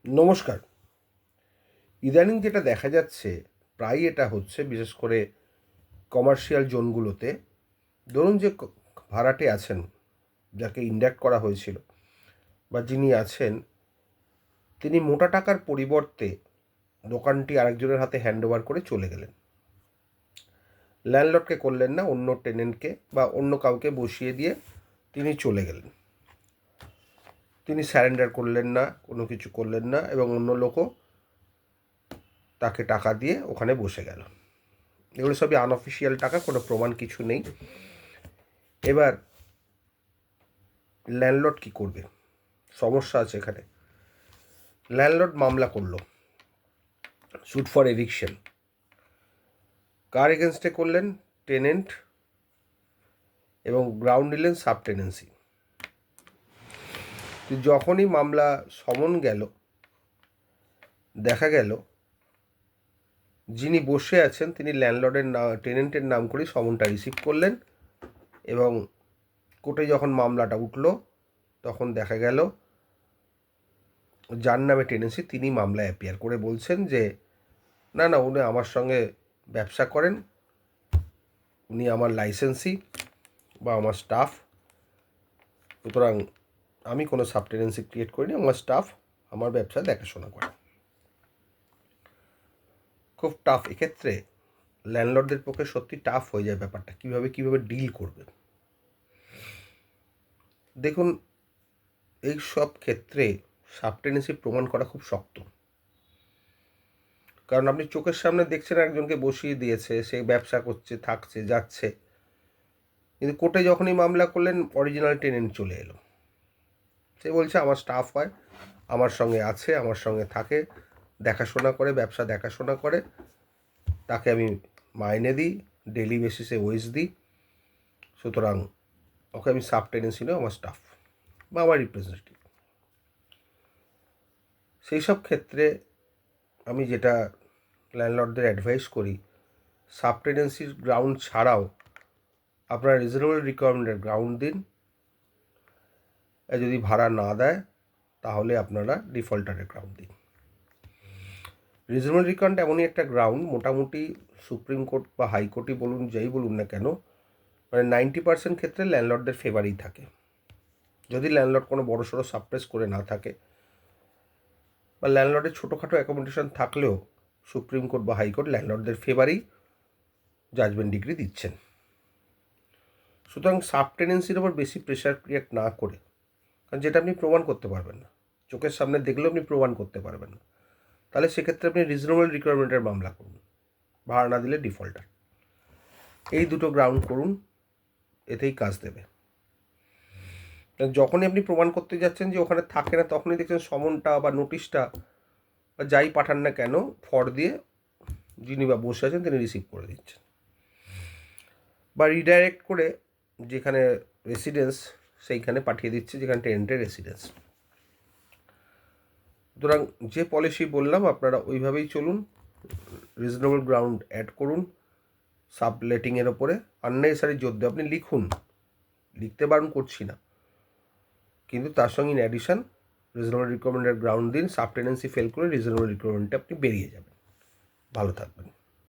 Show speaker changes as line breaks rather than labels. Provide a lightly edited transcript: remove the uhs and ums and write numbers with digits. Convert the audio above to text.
নমস্কার। ইদানিং যেটা দেখা যাচ্ছে প্রায়ই এটা হচ্ছে, বিশেষ করে কমার্শিয়াল জোনগুলোতে। ধরুন যে ভাড়াটে আছেন, যাকে ইন্ডাক্ট করা হয়েছিল বা যিনি আছেন, তিনি মোটা টাকার পরিবর্তে দোকানটি আরেকজনের হাতে হ্যান্ডওভার করে চলে গেলেন। ল্যান্ডলর্ডকে করলেন না, অন্য টেনেন্টকে বা অন্য কাউকে বসিয়ে দিয়ে তিনি চলে গেলেন। তিনি স্যারেন্ডার করলেন না, কোনো কিছু করলেন না, এবং অন্য লোকও তাকে টাকা দিয়ে ওখানে বসে গেল। এগুলো সবই আনঅফিসিয়াল টাকা, কোনো প্রমাণ কিছু নেই। এবার ল্যান্ডলর্ড কী করবে? সমস্যা আছে এখানে। ল্যান্ডলর্ড মামলা করলো, স্যুট ফর এভিকশন। কার এগেনস্টে করলেন? টেনেন্ট, এবং গ্রাউন্ড নিলেন সাবটেনেন্সি। যখনই মামলা সমন গেল, দেখা গেল যিনি বসে আছেন তিনি ল্যান্ডলর্ডের টেনেন্টের নাম করে সমনটা রিসিভ করলেন, এবং কোর্টে যখন মামলাটা উঠল তখন দেখা গেল যার নামে টেনেন্সি তিনি মামলায় অ্যাপিয়ার করে বলছেন যে না না, উনি আমার সঙ্গে ব্যবসা করেন, উনি আমার লাইসেন্সি বা আমার স্টাফ, সুতরাং আমি কোনো সাবটেনেন্সি ক্রিয়েট করিনি, আমার স্টাফ আমার ব্যবসা দেখাশোনা করে। খুব টাফ। এক্ষেত্রে ল্যান্ডলর্ডদের পক্ষে সত্যি টাফ হয়ে যায় ব্যাপারটা, কীভাবে ডিল করবে। দেখুন, এই সব ক্ষেত্রে সাবটেনেন্সি প্রমাণ করা খুব শক্ত, কারণ আপনি চোখের সামনে দেখছেন একজনকে বসিয়ে দিয়েছে, সে ব্যবসা করছে, থাকছে, যাচ্ছে, কিন্তু কোর্টে যখনই মামলা করলেন অরিজিনাল টেনেন্ট চলে এলো। সে বলছে আমার স্টাফ হয়, আমার সঙ্গে আছে, আমার সঙ্গে থাকে, দেখাশোনা করে, ব্যবসা দেখাশোনা করে, তাকে আমি মাইনে দিই, ডেলি বেসিসে ওয়েজ দিই, সুতরাং ওকে আমি সাবটেনেন্সি নয়, আমার স্টাফ বা আমার রিপ্রেজেন্টেটিভ। সেই সব ক্ষেত্রে আমি যেটা ল্যান্ডলর্ডদের অ্যাডভাইস করি, সাবটেনেন্সির গ্রাউন্ড ছাড়াও আপনারা রিজনেবল রিকোয়ারমেন্টের গ্রাউন্ড দিন। যদি ভাড়া না দেয় তাহলে আপনারা ডিফল্টারের গ্রাউন্ড দিন। রিজনেবল রিকোয়ারমেন্ট এমনই একটা গ্রাউন্ড, মোটামুটি সুপ্রিম কোর্ট বা হাইকোর্টই বলুন, যেই বলুন না কেন, মানে 90% ক্ষেত্রে ল্যান্ডলর্ডদের ফেভারেই থাকে। যদি ল্যান্ডলর্ড কোনো বড় সড়ো সাপ্রেস করে না থাকে, বা ল্যান্ডলর্ডের ছোটোখাটো অ্যাকোমোডেশন থাকলেও সুপ্রিম কোর্ট বা হাইকোর্ট ল্যান্ডলর্ডদের ফেভারেই জাজমেন্ট ডিগ্রি দিচ্ছেন। সুতরাং সাবটেনেন্সির ওপর বেশি প্রেশার ক্রিয়েট না করে, কারণ যেটা আপনি প্রমাণ করতে পারবেন না, চোখের সামনে দেখলেও আপনি প্রমাণ করতে পারবেন না, তাহলে সেক্ষেত্রে আপনি রিজনেবল রিকোয়ারমেন্টের মামলা করুন, ভাড়া না দিলে ডিফল্টার। এই দুটো গ্রাউন্ড করুন, এতেই কাজ দেবে। যখনই আপনি প্রমাণ করতে যাচ্ছেন যে ওখানে থাকে না, তখনই দেখছেন সমনটা বা নোটিশটা বা যাই পাঠান না কেন ফর দিয়ে যিনি বা বসে আছেন তিনি রিসিভ করে দিচ্ছেন, বা রিডাইরেক্ট করে যেখানে রেসিডেন্স সেইখানে পাঠিয়ে দিচ্ছে যেখানে টেনেন্টের রেসিডেন্স। সুতরাং যে পলিসি বললাম আপনারা ওইভাবেই চলুন, রিজনেবল গ্রাউন্ড অ্যাড করুন সাবলেটিংয়ের ওপরে। আননেসেসারি জোর দিয়ে আপনি লিখুন, লিখতে বারণ করছি না, কিন্তু তার সঙ্গে ইন অ্যাডিশন রিজনেবল রিকোয়ারমেন্টের গ্রাউন্ড দিন। সাবটেনেন্সি ফেল করে রিজনেবল রিকোয়ারমেন্টে আপনি বেরিয়ে যাবেন। ভালো থাকবেন।